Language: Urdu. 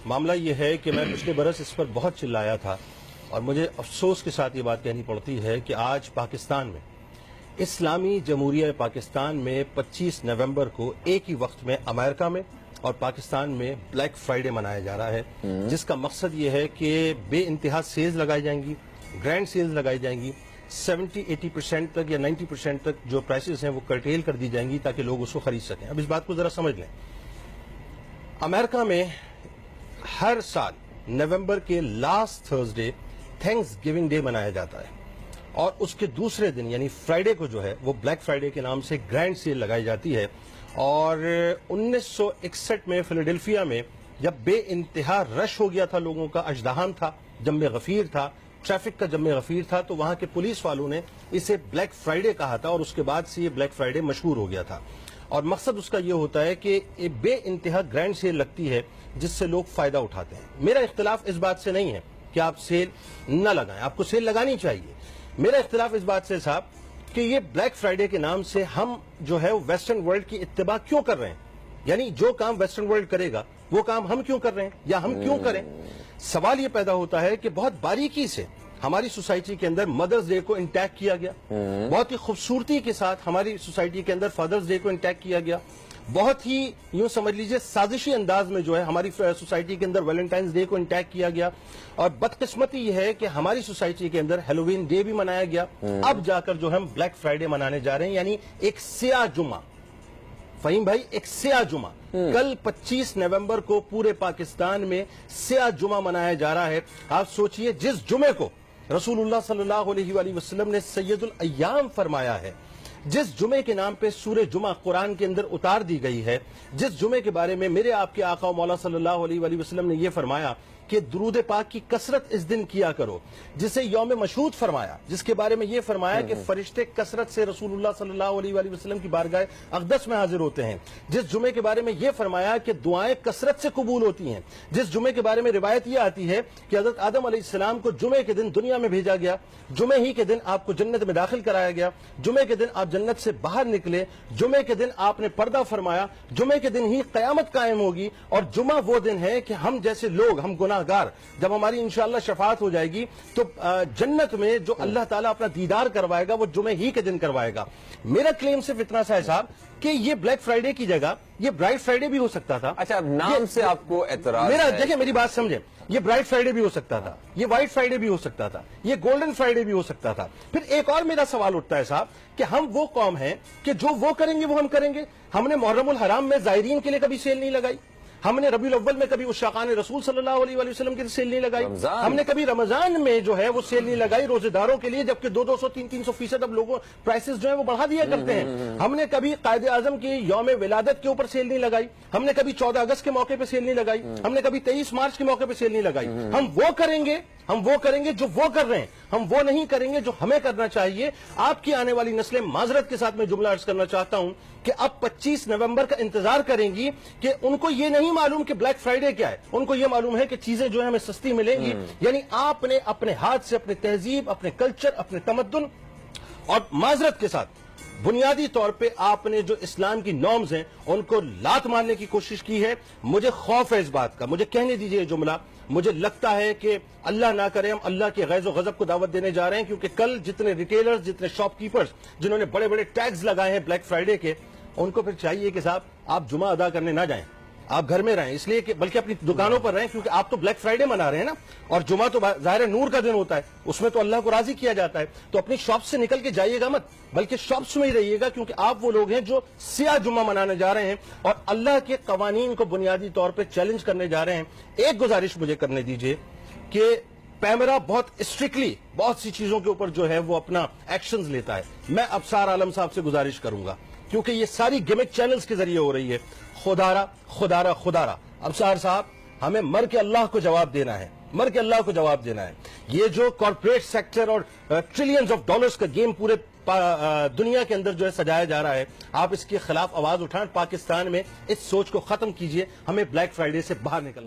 معاملہ یہ ہے کہ میں پچھلے برس اس پر بہت چلایا تھا اور مجھے افسوس کے ساتھ یہ بات کہنی پڑتی ہے کہ آج پاکستان میں اسلامی جمہوریہ پاکستان میں 25 نومبر کو ایک ہی وقت میں امریکہ میں اور پاکستان میں بلیک فرائیڈے منایا جا رہا ہے، جس کا مقصد یہ ہے کہ بے انتہا سیلز لگائی جائیں گی، گرینڈ سیلز لگائی جائیں گی، 70-80% تک یا 90% تک جو پرائسز ہیں وہ کرٹیل کر دی جائیں گی تاکہ لوگ اس کو خرید سکیں۔ اب اس بات کو ذرا سمجھ لیں، امریکہ میں ہر سال نومبر کے last Thursday thanks giving day منایا جاتا ہے اور اس کے دوسرے دن یعنی فرائیڈے کو جو ہے وہ بلیک فرائیڈے کے نام سے گرینڈ سیل لگائی جاتی ہے۔ اور 1961 میں فیلاڈیلفیا میں جب بے انتہا رش ہو گیا تھا، لوگوں کا ازدحام تھا، جم غفیر تھا، ٹریفک کا جم غفیر تھا، تو وہاں کے پولیس والوں نے اسے بلیک فرائیڈے کہا تھا اور اس کے بعد سے یہ بلیک فرائیڈے مشہور ہو گیا تھا۔ اور مقصد اس کا یہ ہوتا ہے کہ بے انتہا گرینڈ سیل لگتی ہے جس سے لوگ فائدہ اٹھاتے ہیں۔ میرا اختلاف اس بات سے نہیں ہے کہ آپ سیل نہ لگائیں، آپ کو سیل لگانی چاہیے۔ میرا اختلاف اس بات سے صاحب کہ یہ بلیک فرائیڈے کے نام سے ہم جو ہے ویسٹرن ورلڈ کی اتباع کیوں کر رہے ہیں؟ یعنی جو کام ویسٹرن ورلڈ کرے گا وہ کام ہم کیوں کر رہے ہیں یا ہم کیوں کریں؟ سوال یہ پیدا ہوتا ہے کہ بہت باریکی سے ہماری سوسائٹی کے اندر مدرز ڈے کو انٹیک کیا گیا، بہت ہی خوبصورتی کے ساتھ ہماری سوسائٹی کے اندر فادرز ڈے کو انٹیک کیا گیا، بہت ہی یوں سمجھ لیجئے سازشی انداز میں جو ہے ہماری سوسائٹی کے اندر ویلنٹائنز ڈے کو انٹیک کیا گیا، اور بدقسمتی یہ ہے کہ ہماری سوسائٹی کے اندر ہیلووین ڈے بھی منایا گیا۔ اب جا کر جو ہم بلیک فرائیڈے منانے جا رہے ہیں، یعنی ایک سیاہ جمعہ، فہیم بھائی، ایک سیاہ جمعہ کل 25 نومبر کو پورے پاکستان میں سیاہ جمعہ منایا جا رہا ہے۔ آپ سوچئے جس جمعے کو رسول اللہ صلی اللہ علیہ وآلہ وسلم نے سید الایام فرمایا ہے، جس جمعے کے نام پہ سورہ جمعہ قرآن کے اندر اتار دی گئی ہے، جس جمعے کے بارے میں میرے آپ کے آقا و مولا صلی اللہ علیہ وآلہ وسلم نے یہ فرمایا کہ درود پاک کی کثرت اس دن کیا کرو، جسے یوم مشہود فرمایا، جس کے بارے میں یہ فرمایا کہ فرشتے کثرت سے رسول اللہ صلی اللہ علیہ وآلہ وسلم کی بارگاہ اقدس میں حاضر ہوتے ہیں، جس جمعے کے بارے میں یہ فرمایا کہ دعائیں کثرت سے قبول ہوتی ہیں، جس جمعے کے بارے میں روایت یہ آتی ہے کہ حضرت آدم علیہ السلام کو جمعے کے دن دنیا میں بھیجا گیا، جمعے ہی کے دن آپ کو جنت میں داخل کرایا گیا، جمعے کے دن آپ جنت سے باہر نکلے، جمعے کے دن آپ نے پردہ فرمایا، جمعے کے دن ہی قیامت قائم ہوگی، اور جمعہ وہ دن ہے کہ ہم جیسے لوگ، ہم گناہگار، جب ہماری انشاءاللہ شفاعت ہو جائے گی تو جنت میں جو اللہ تعالیٰ اپنا دیدار کروائے گا وہ جمعے ہی کے دن کروائے گا۔ میرا کلیم صرف اتنا سا ہے صاحب کہ یہ بلیک فرائیڈے کی جگہ یہ برائٹ فرائیڈے بھی ہو سکتا تھا۔ اچھا، نام سے آپ کو اعتراض ہے؟ دیکھیں میری بات سمجھیں، یہ برائٹ فرائیڈے بھی ہو سکتا تھا، یہ وائٹ فرائیڈے بھی ہو سکتا تھا، یہ گولڈن فرائیڈے بھی ہو سکتا تھا۔ پھر ایک اور میرا سوال اٹھتا ہے صاحب کہ ہم وہ قوم ہیں کہ جو وہ کریں گے وہ ہم کریں گے۔ ہم نے محرم الحرام میں زائرین کے لیے کبھی سیل نہیں لگائی، ہم نے ربیع الاول میں کبھی عشاقان رسول صلی اللہ علیہ وآلہ وسلم کے لیے سیل نہیں لگائی، ہم نے کبھی رمضان میں جو ہے وہ سیل نہیں لگائی روزے داروں کے لیے، جبکہ 200-300% اب لوگوں پرائسز جو ہیں وہ بڑھا دیا کرتے ہیں۔ ہم نے کبھی قائد اعظم کی یوم ولادت کے اوپر سیل نہیں لگائی، ہم نے کبھی 14 اگست کے موقع پہ سیل نہیں لگائی، ہم نے کبھی 23 مارچ کے موقع پہ سیل نہیں لگائی۔ ہم وہ کریں گے جو وہ کر رہے ہیں، ہم وہ نہیں کریں گے جو ہمیں کرنا چاہیے۔ آپ کی آنے والی نسلیں، معذرت کے ساتھ میں جملہ عرض کرنا چاہتا ہوں کہ اب 25 نومبر کا انتظار کریں گی کہ ان کو یہ نہیں معلوم کہ بلیک فرائیڈے کیا ہے، ان کو یہ معلوم ہے کہ چیزیں جو ہیں ہمیں سستی ملیں گی۔ یعنی آپ نے اپنے ہاتھ سے اپنے تہذیب، اپنے کلچر، اپنے تمدن، اور معذرت کے ساتھ بنیادی طور پہ آپ نے جو اسلام کی نارمز ہیں ان کو لات مارنے کی کوشش کی ہے۔ مجھے خوف ہے اس بات کا، مجھے کہنے دیجئے یہ جملہ، مجھے لگتا ہے کہ اللہ نہ کرے ہم اللہ کے غیظ و غضب کو دعوت دینے جا رہے ہیں، کیونکہ کل جتنے ریٹیلرز، جتنے شاپ کیپرز جنہوں نے بڑے بڑے ٹیگز لگائے ہیں بلیک فرائیڈے کے، ان کو پھر چاہیے کہ صاحب آپ جمعہ ادا کرنے نہ جائیں، آپ گھر میں رہیں، اس لیے کہ بلکہ اپنی دکانوں پر رہیں، کیونکہ آپ تو بلیک فرائیڈے منا رہے ہیں نا، اور جمعہ تو ظاہر نور کا دن ہوتا ہے، اس میں تو اللہ کو راضی کیا جاتا ہے۔ تو اپنی شاپ سے نکل کے جائیے گا مت، بلکہ شاپس میں ہی رہیے گا، کیونکہ آپ وہ لوگ ہیں جو سیاہ جمعہ منانے جا رہے ہیں اور اللہ کے قوانین کو بنیادی طور پہ چیلنج کرنے جا رہے ہیں۔ ایک گزارش مجھے کرنے دیجئے کہ پیمرا بہت اسٹرکٹلی بہت سی چیزوں کے اوپر جو ہے وہ اپنا ایکشنز لیتا ہے۔ میں ابصار عالم صاحب سے گزارش کروں گا، کیونکہ یہ ساری گمک چینلز کے ذریعے ہو رہی ہے، خدارہ ابصار صاحب، ہمیں مر کے اللہ کو جواب دینا ہے، مر کے اللہ کو جواب دینا ہے۔ یہ جو کارپوریٹ سیکٹر اور ٹریلینز آف ڈالرز کا گیم پورے دنیا کے اندر جو ہے سجایا جا رہا ہے، آپ اس کے خلاف آواز اٹھائیں، پاکستان میں اس سوچ کو ختم کیجئے، ہمیں بلیک فرائیڈے سے باہر نکلنا